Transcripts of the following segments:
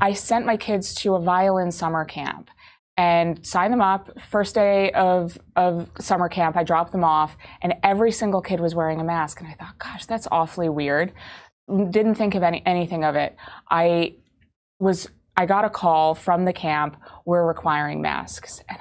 I sent my kids to a violin summer camp and signed them up. First day of summer camp, I dropped them off, and every single kid was wearing a mask. And I thought, gosh, that's awfully weird. Didn't think of anything of it. I got a call from the camp, we're requiring masks. And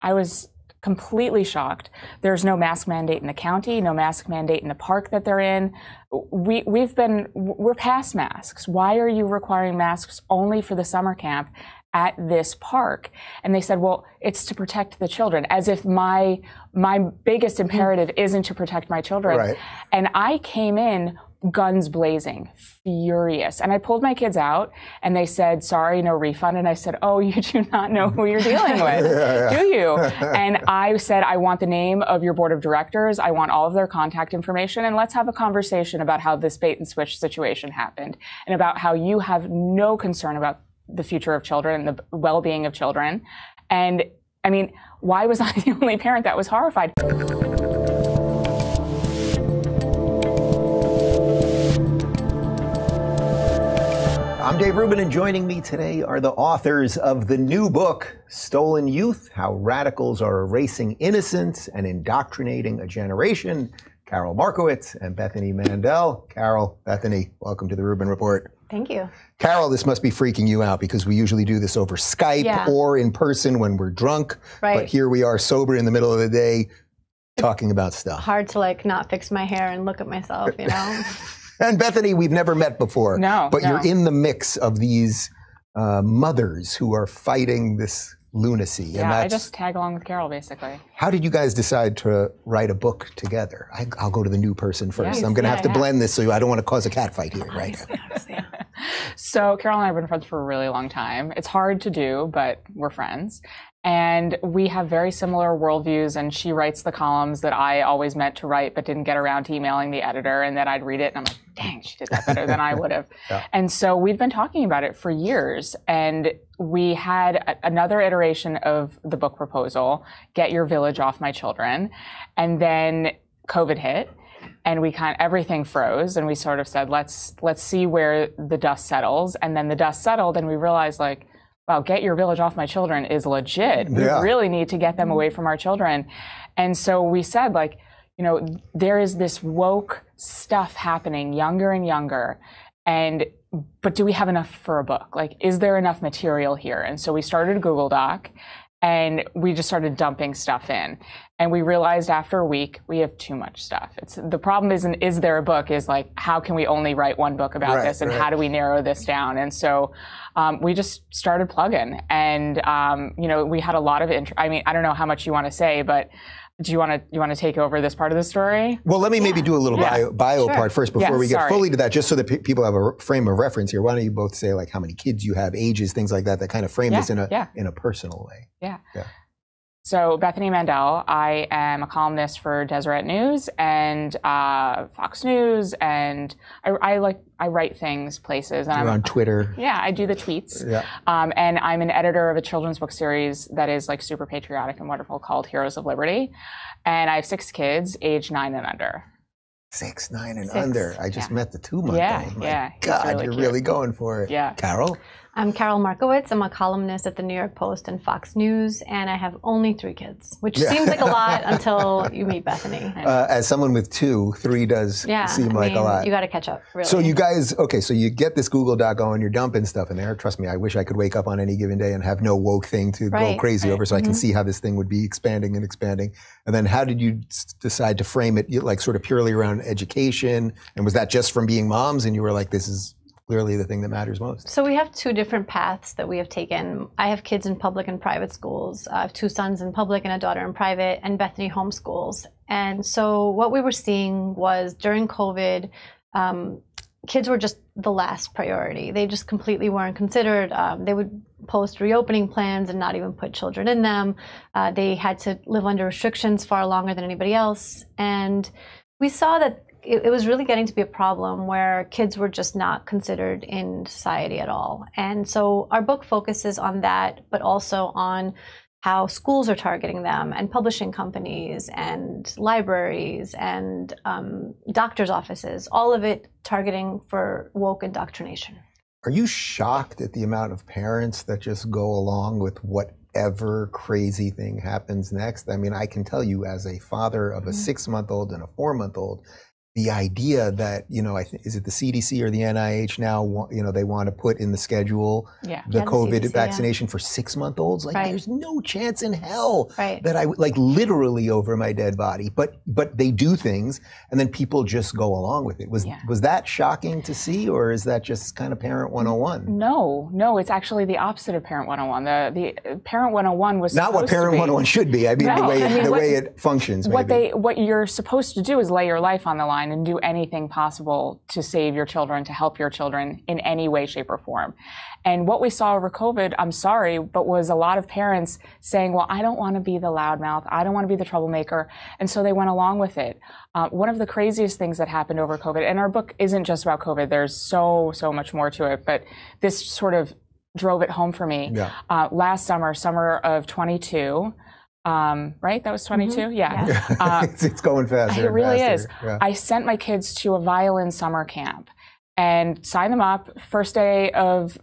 I was completely shocked. There's no mask mandate in the county, no mask mandate in the park that they're in. We're past masks. Why are you requiring masks only for the summer camp at this park? And they said, well, it's to protect the children, as if my biggest imperative isn't to protect my children. Right. And I came in guns blazing, furious. And I pulled my kids out and they said, sorry, no refund. And I said, oh, you do not know who you're dealing with, do you? And I said, I want the name of your board of directors. I want all of their contact information. And let's have a conversation about how this bait and switch situation happened and about how you have no concern about the future of children and the well-being of children. And I mean, why was I the only parent that was horrified? I'm Dave Rubin, and joining me today are the authors of the new book, Stolen Youth: How Radicals Are Erasing Innocence and Indoctrinating a Generation, Carol Markowitz and Bethany Mandel. Carol, Bethany, welcome to the Rubin Report. Thank you. Carol, this must be freaking you out because we usually do this over Skype or in person when we're drunk. Right. But here we are sober in the middle of the day talking about stuff. Hard to not fix my hair and look at myself, you know? And Bethany, we've never met before. No. But you're in the mix of these mothers who are fighting this lunacy. Yeah, I just tag along with Carol, basically. How did you guys decide to write a book together? I'll go to the new person first. Yes, I'm going to have to blend this so I don't want to cause a cat fight here, right? So Carol and I have been friends for a really long time. It's hard to do, but we're friends. And we have very similar worldviews, and she writes the columns that I always meant to write but didn't get around to emailing the editor, and then I'd read it and I'm like, dang, she did that better than I would have. And so we've been talking about it for years, and we had another iteration of the book proposal, Get Your Village Off My Children, and then COVID hit. And everything froze, and we sort of said, let's see where the dust settles. And then the dust settled, and we realized, wow, Get Your Village Off My Children is legit. We really need to get them away from our children. And so we said, there is this woke stuff happening younger and younger. But do we have enough for a book? Is there enough material here? And so we started a Google Doc, and we just started dumping stuff in. And we realized after a week, we have too much stuff. The problem isn't, is there a book, is how can we only write one book about this, and how do we narrow this down? And so we just started plugging, and we had a lot of interest. I mean, I don't know how much you want to say, but do you want to take over this part of the story? Well, let me maybe do a little bio part first before we get fully to that, just so that people have a frame of reference here. Why don't you both say how many kids you have, ages, things like that kind of frame this in a personal way. Yeah. So Bethany Mandel, I am a columnist for Deseret News and Fox News, and I write things places. And You're on Twitter. Yeah, I do the tweets. And I'm an editor of a children's book series that is super patriotic and wonderful called Heroes of Liberty. And I have 6 kids, age 9 and under. 6, 9 and under. I just met the 2-month-old. God, really you're cute. really going for it. Yeah. Carol? I'm Carol Markowitz. I'm a columnist at the New York Post and Fox News, and I have only 3 kids, which seems like a lot until you meet Bethany. As someone with 2, 3 does seem like a lot. You got to catch up, really. So you guys, so you get this Google Doc going, you're dumping stuff in there. Trust me, I wish I could wake up on any given day and have no woke thing to go crazy over, so I can see how this thing would be expanding and expanding. And then how did you decide to frame it sort of purely around education? And was that just from being moms and you were like, this is clearly the thing that matters most? So we have 2 different paths that we have taken. I have kids in public and private schools. I have 2 sons in public and a daughter in private, and Bethany homeschools. And so what we were seeing was during COVID, kids were just the last priority. They just completely weren't considered. They would post reopening plans and not even put children in them. They had to live under restrictions far longer than anybody else. And we saw that it was really getting to be a problem where kids were just not considered in society at all. And so our book focuses on that, but also on how schools are targeting them, and publishing companies and libraries and doctors' offices, all of it targeting for woke indoctrination. Are you shocked at the amount of parents that just go along with whatever crazy thing happens next? I mean, I can tell you as a father of a 6-month-old and a 4-month-old, the idea that, I think, is it the CDC or the NIH now, they want to put in the schedule the COVID CDC, vaccination for 6-month-olds? Like, there's no chance in hell that I would, like, literally over my dead body. But they do things, and then people just go along with it. Was that shocking to see, or is that just kind of Parent 101? No, it's actually the opposite of Parent 101. The Parent 101 was not what Parent 101 should be. I mean, the way it functions. What you're supposed to do is lay your life on the line and do anything possible to save your children, to help your children in any way, shape, or form. And what we saw over COVID, I'm sorry, but was a lot of parents saying, well, I don't want to be the loudmouth. I don't want to be the troublemaker. And so they went along with it. One of the craziest things that happened over COVID, and our book isn't just about COVID, there's so much more to it, but this sort of drove it home for me. Last summer of 22, right? That was 22? Yeah. It's going faster. It really faster. is. Yeah. I sent my kids to a violin summer camp and signed them up. First day of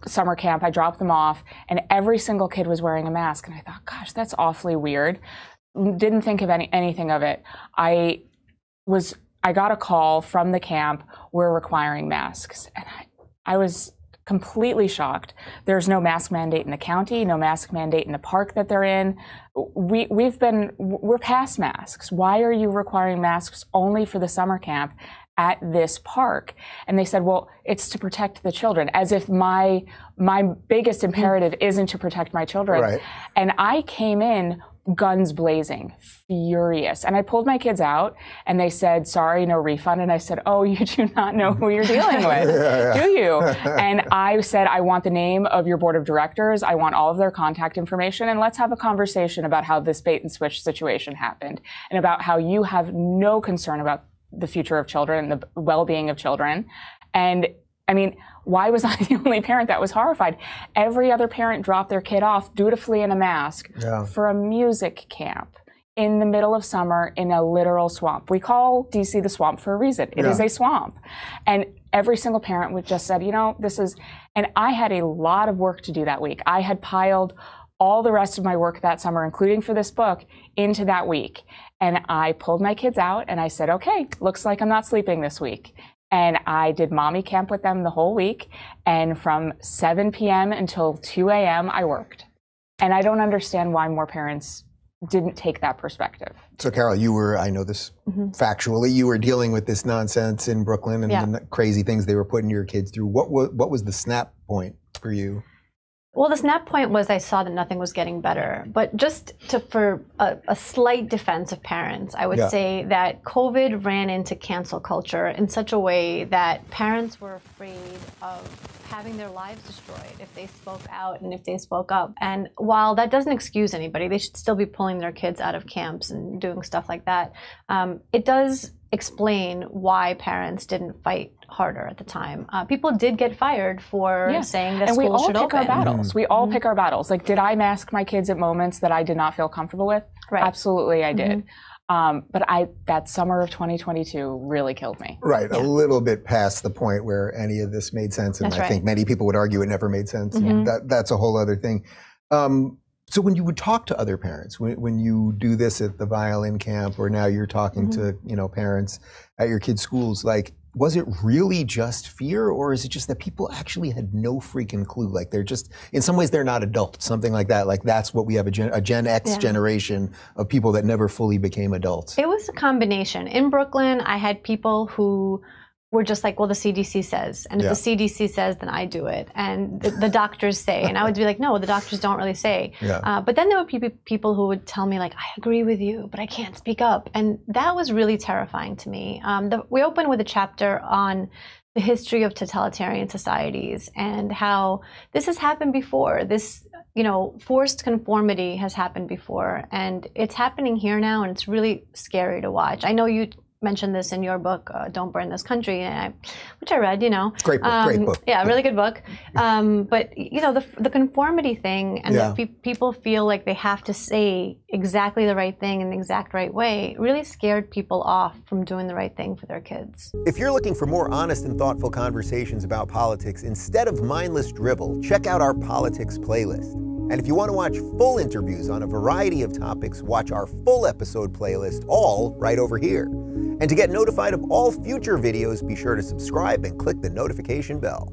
summer camp, I dropped them off, and every single kid was wearing a mask. And I thought, gosh, that's awfully weird. Didn't think of anything of it. I got a call from the camp, we're requiring masks. And I was completely shocked. There's no mask mandate in the county, no mask mandate in the park that they're in. We're past masks. Why are you requiring masks only for the summer camp at this park? And they said, well, it's to protect the children, as if my biggest imperative isn't to protect my children. Right. And I came in guns blazing, furious. And I pulled my kids out and they said, sorry, no refund. And I said, oh, you do not know who you're dealing with, do you? And I said, I want the name of your board of directors. I want all of their contact information. And let's have a conversation about how this bait and switch situation happened and about how you have no concern about the future of children and the well-being of children. And I mean, why was I the only parent that was horrified? Every other parent dropped their kid off dutifully in a mask for a music camp in the middle of summer in a literal swamp. We call DC the swamp for a reason. It is a swamp. And every single parent would just said, this is, and I had a lot of work to do that week. I had piled all the rest of my work that summer, including for this book, into that week. And I pulled my kids out and I said, okay, looks like I'm not sleeping this week. And I did mommy camp with them the whole week. And from 7 p.m. until 2 a.m., I worked. And I don't understand why more parents didn't take that perspective. So, Carol, you were, I know this factually, you were dealing with this nonsense in Brooklyn and the crazy things they were putting your kids through. What was the snap point for you? Well, the snap point was I saw that nothing was getting better. But just for a slight defense of parents, I would say that COVID ran into cancel culture in such a way that parents were afraid of having their lives destroyed if they spoke out and if they spoke up. And while that doesn't excuse anybody, they should still be pulling their kids out of camps and doing stuff like that. It does explain why parents didn't fight harder at the time. People did get fired for saying that schools should open. And we all pick our battles. We all pick our battles. Like, did I mask my kids at moments that I did not feel comfortable with? Right. Absolutely, I did. But that summer of 2022 really killed me. Right, a little bit past the point where any of this made sense. And I think many people would argue it never made sense. That's a whole other thing. So when you would talk to other parents, when you do this at the violin camp, or now you're talking to parents at your kids' schools, like, was it really just fear, or is it just that people actually had no freaking clue? Like, they're just, in some ways, they're not adults, something like that. Like, that's what we have, a Gen X generation of people that never fully became adults. It was a combination. In Brooklyn, I had people who were just like, well, the CDC says. And if the CDC says, then I do it. And the doctors say. And I would be like, no, the doctors don't really say. But then there would be people who would tell me, like, I agree with you, but I can't speak up. And that was really terrifying to me. We opened with a chapter on the history of totalitarian societies and how this has happened before. This, forced conformity has happened before. And it's happening here now, and it's really scary to watch. I know you mentioned this in your book, Don't Burn This Country, which I read, you know. Great book, great book. Yeah, really good book. But, you know, the conformity thing and that people feel like they have to say exactly the right thing in the exact right way really scared people off from doing the right thing for their kids. If you're looking for more honest and thoughtful conversations about politics instead of mindless drivel, check out our politics playlist. And if you want to watch full interviews on a variety of topics, watch our full episode playlist, all right over here. And to get notified of all future videos, be sure to subscribe and click the notification bell.